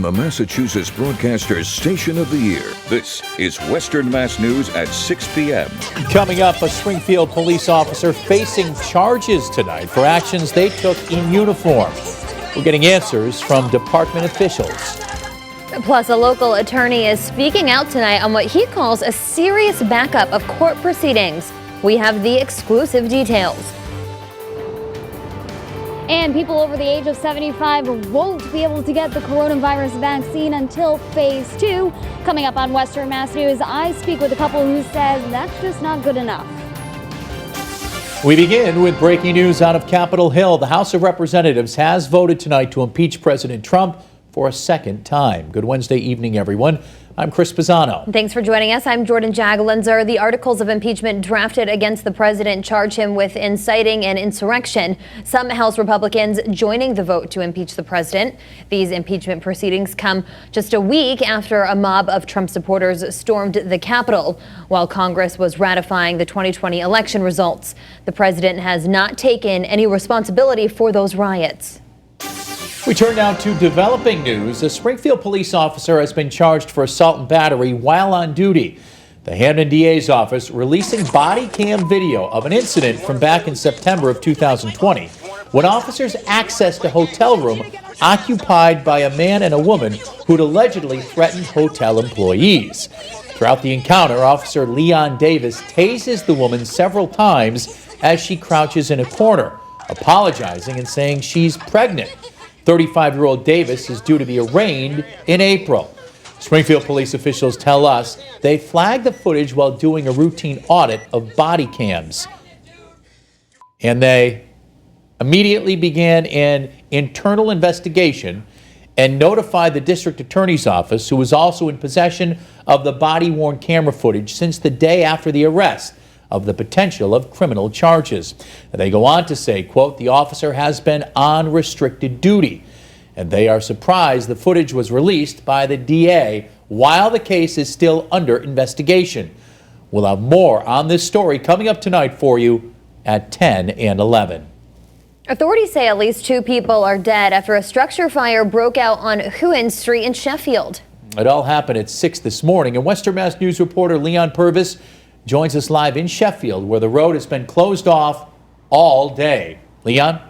The Massachusetts Broadcasters Station of the Year. This is Western Mass News at 6 p.m. Coming up, a Springfield police officer facing charges tonight for actions they took in uniform. We're getting answers from department officials. Plus, a local attorney is speaking out tonight on what he calls a serious backup of court proceedings. We have the exclusive details. And people over the age of 75 won't be able to get the coronavirus vaccine until phase 2. Coming up on Western Mass News, I speak with a couple who says that's just not good enough. We begin with breaking news out of Capitol Hill. The House of Representatives has voted tonight to impeach President Trump for a second time. Good Wednesday evening, everyone. I'm Chris Pisano. Thanks for joining us. I'm Jordyn Jagolinzer. The articles of impeachment drafted against the president charge him with inciting an insurrection. Some House Republicans joining the vote to impeach the president. These impeachment proceedings come just a week after a mob of Trump supporters stormed the Capitol while Congress was ratifying the 2020 election results. The president has not taken any responsibility for those riots. We turn now to developing news. A Springfield police officer has been charged for assault and battery while on duty. The Hampton DA's office releasing body cam video of an incident from back in September of 2020 when officers accessed a hotel room occupied by a man and a woman who'd allegedly threatened hotel employees. Throughout the encounter, Officer Leon Davis tases the woman several times as she crouches in a corner, apologizing and saying she's pregnant. 35-year-old Davis is due to be arraigned in April. Springfield police officials tell us they flagged the footage while doing a routine audit of body cams. And they immediately began an internal investigation and notified the district attorney's office, who was also in possession of the body-worn camera footage since the day after the arrest, of the potential of criminal charges. They go on to say, quote, the officer has been on restricted duty, and they are surprised the footage was released by the DA while the case is still under investigation. We'll have more on this story coming up tonight for you at 10 and 11. Authorities say at least 2 people are dead after a structure fire broke out on Huon Street in Sheffield. It all happened at 6 this morning, and Western Mass News reporter Leon Purvis joins us live in Sheffield, where the road has been closed off all day. Leon?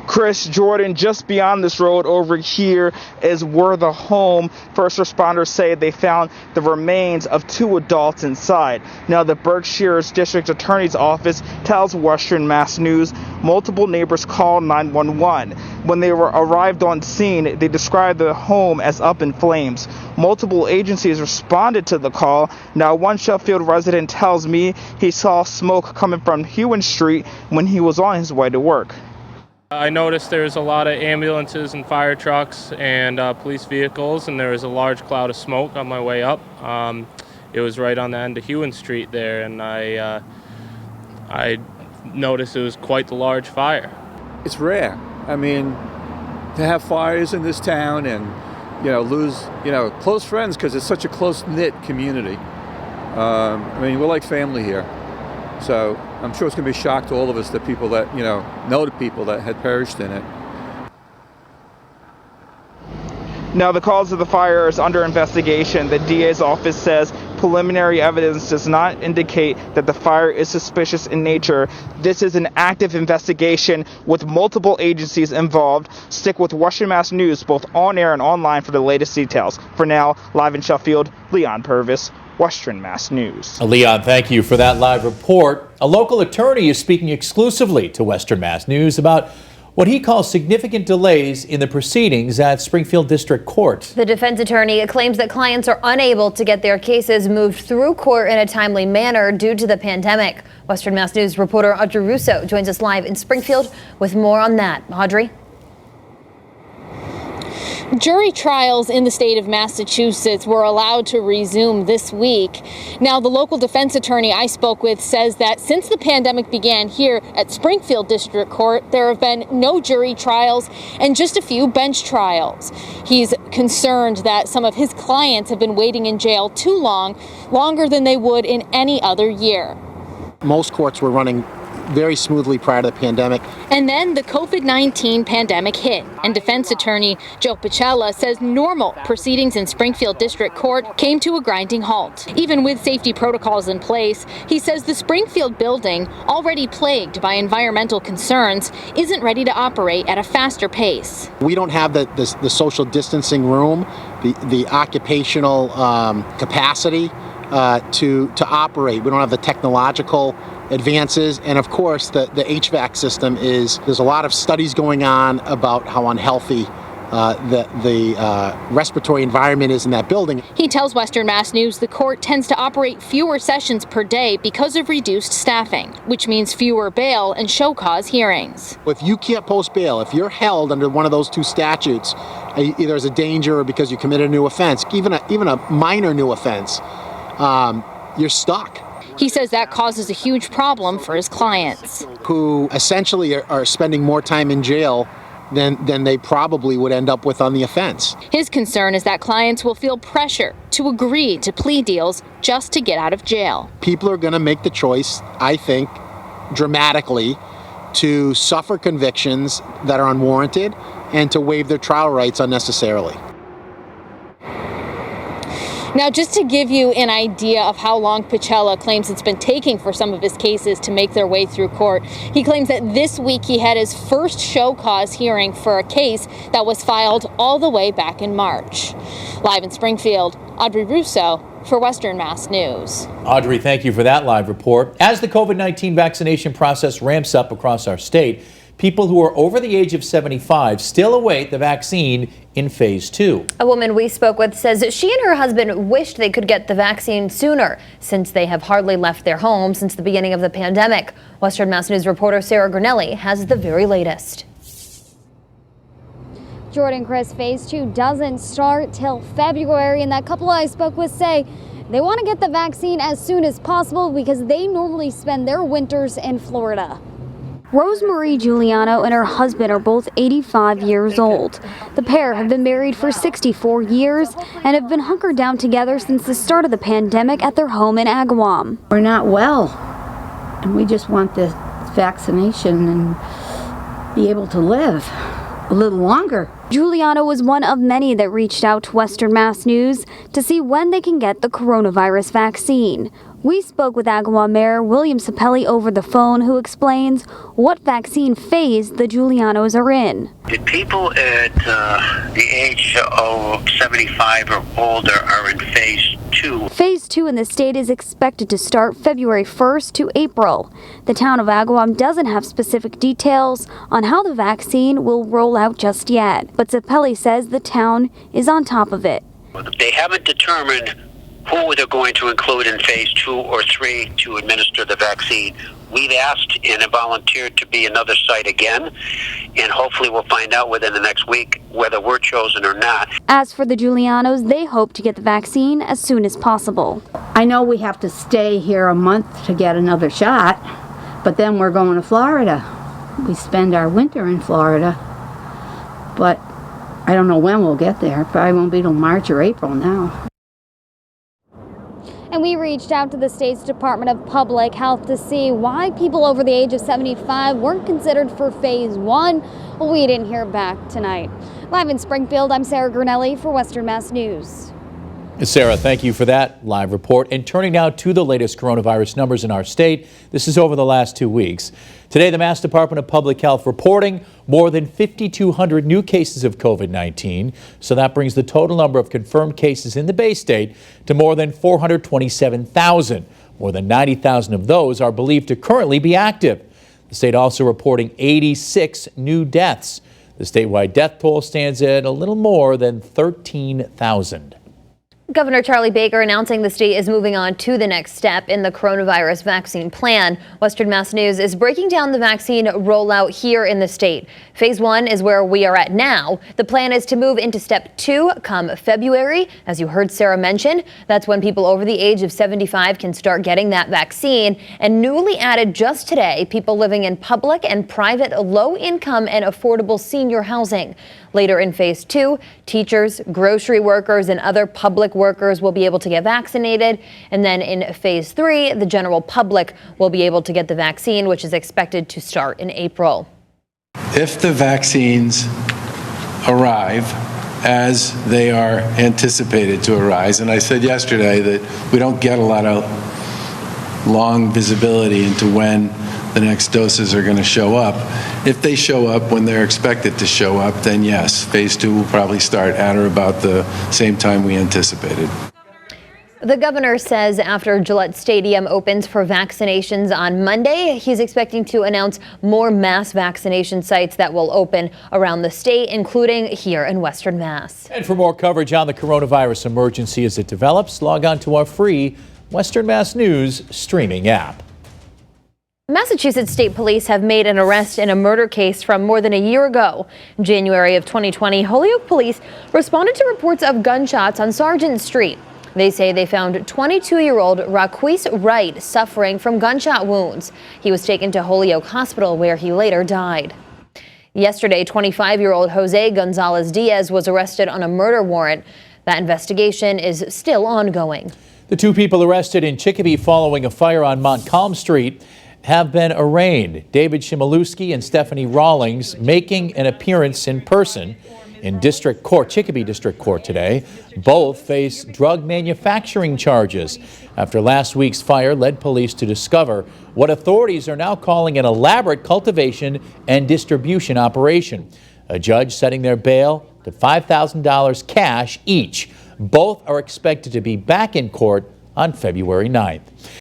Chris, Jordan, just beyond this road over here is where the home. First responders say they found the remains of 2 adults inside. Now, the Berkshire's District Attorney's Office tells Western Mass News multiple neighbors called 911. When they arrived on scene, they described the home as up in flames. Multiple agencies responded to the call. Now, one Sheffield resident tells me he saw smoke coming from Huon Street when he was on his way to work. I noticed there's a lot of ambulances and fire trucks and police vehicles, and there was a large cloud of smoke on my way up. It was right on the end of Huon Street there, and I noticed it was quite the large fire. It's rare. I mean, to have fires in this town and, lose, close friends, because it's such a close-knit community. I mean, we're like family here. So I'm sure it's going to be a shock to all of us, the people that, know the people that had perished in it. Now, the cause of the fire is under investigation. The DA's office says preliminary evidence does not indicate that the fire is suspicious in nature. This is an active investigation with multiple agencies involved. Stick with Western Mass News, both on air and online, for the latest details. For now, live in Sheffield, Leon Purvis, Western Mass News. Leon, thank you for that live report. A local attorney is speaking exclusively to Western Mass News about what he calls significant delays in the proceedings at Springfield District Court. The defense attorney claims that clients are unable to get their cases moved through court in a timely manner due to the pandemic. Western Mass News reporter Audrey Russo joins us live in Springfield with more on that. Audrey? Jury trials in the state of Massachusetts were allowed to resume this week. Now, the local defense attorney I spoke with says that since the pandemic began here at Springfield District Court, there have been no jury trials and just a few bench trials. He's concerned that some of his clients have been waiting in jail too long, longer than they would in any other year. Most courts were running very smoothly prior to the pandemic. And then the COVID-19 pandemic hit, and defense attorney Joe Pichella says normal proceedings in Springfield District Court came to a grinding halt. Even with safety protocols in place, he says the Springfield building, already plagued by environmental concerns, isn't ready to operate at a faster pace. We don't have the social distancing room, the occupational capacity to operate. We don't have the technological advances, and of course the HVAC system there's a lot of studies going on about how unhealthy the respiratory environment is in that building. He tells Western Mass News the court tends to operate fewer sessions per day because of reduced staffing, which means fewer bail and show cause hearings. If you can't post bail, if you're held under one of those two statutes, either as a danger or because you committed a new offense, even a minor new offense, you're stuck. He says that causes a huge problem for his clients, who essentially are spending more time in jail than they probably would end up with on the offense. His concern is that clients will feel pressure to agree to plea deals just to get out of jail. People are going to make the choice, I think, dramatically, to suffer convictions that are unwarranted and to waive their trial rights unnecessarily. Now, just to give you an idea of how long Pichella claims it's been taking for some of his cases to make their way through court, he claims that this week he had his first show cause hearing for a case that was filed all the way back in March. Live in Springfield, Audrey Russo for Western Mass News. Audrey, thank you for that live report. As the COVID-19 vaccination process ramps up across our state, people who are over the age of 75 still await the vaccine in phase 2. A woman we spoke with says she and her husband wished they could get the vaccine sooner, since they have hardly left their home since the beginning of the pandemic. Western Mass News reporter Sarah Granelli has the very latest. Jordan, Chris, phase 2 doesn't start till February, and that couple I spoke with say they want to get the vaccine as soon as possible because they normally spend their winters in Florida. Rosemarie Giuliano and her husband are both 85 years old. The pair have been married for 64 years and have been hunkered down together since the start of the pandemic at their home in Agawam. We're not well, and we just want this vaccination and be able to live a little longer. Giuliano was one of many that reached out to Western Mass News to see when they can get the coronavirus vaccine. We spoke with Agawam Mayor William Sapelli over the phone, who explains what vaccine phase the Giulianos are in. The people at the age of 75 or older are in phase 2. Phase 2 in the state is expected to start February 1st to April. The town of Agawam doesn't have specific details on how the vaccine will roll out just yet, but Sapelli says the town is on top of it. They haven't determined who they're going to include in phase 2 or 3 to administer the vaccine. We've asked and have volunteered to be another site again, and hopefully we'll find out within the next week whether we're chosen or not. As for the Giulianos, they hope to get the vaccine as soon as possible. I know we have to stay here a month to get another shot, but then we're going to Florida. We spend our winter in Florida, but I don't know when we'll get there. Probably won't be till March or April now. And we reached out to the state's Department of Public Health to see why people over the age of 75 weren't considered for phase 1. Well, we didn't hear back tonight. Live in Springfield, I'm Sarah Granelli for Western Mass News. Sarah, thank you for that live report. And turning now to the latest coronavirus numbers in our state. This is over the last 2 weeks. Today, the Mass Department of Public Health reporting more than 5,200 new cases of COVID-19. So that brings the total number of confirmed cases in the Bay State to more than 427,000. More than 90,000 of those are believed to currently be active. The state also reporting 86 new deaths. The statewide death toll stands at a little more than 13,000. Governor Charlie Baker announcing the state is moving on to the next step in the coronavirus vaccine plan. Western Mass News is breaking down the vaccine rollout here in the state. Phase 1 is where we are at now. The plan is to move into step 2 come February. As you heard Sarah mention, that's when people over the age of 75 can start getting that vaccine. And newly added just today, people living in public and private low-income and affordable senior housing. Later in phase 2, teachers, grocery workers, and other public workers will be able to get vaccinated. And then in phase 3, the general public will be able to get the vaccine, which is expected to start in April. If the vaccines arrive as they are anticipated to arise, and I said yesterday that we don't get a lot of long visibility into when the next doses are going to show up. If they show up when they're expected to show up, then yes, phase 2 will probably start at or about the same time we anticipated. The governor says after Gillette Stadium opens for vaccinations on Monday, he's expecting to announce more mass vaccination sites that will open around the state, including here in Western Mass. And for more coverage on the coronavirus emergency as it develops, log on to our free Western Mass News streaming app. Massachusetts State Police have made an arrest in a murder case from more than a year ago. In January of 2020, Holyoke police responded to reports of gunshots on Sargent Street. They say they found 22-year-old Raquise Wright suffering from gunshot wounds. He was taken to Holyoke Hospital where he later died. Yesterday, 25-year-old Jose Gonzalez Diaz was arrested on a murder warrant. That investigation is still ongoing. The 2 people arrested in Chicopee following a fire on Montcalm Street have been arraigned. David Shimolewski and Stephanie Rawlings making an appearance in person in District Court, Chicopee District Court today. Both face drug manufacturing charges after last week's fire led police to discover what authorities are now calling an elaborate cultivation and distribution operation. A judge setting their bail to $5,000 cash each. Both are expected to be back in court on February 9th.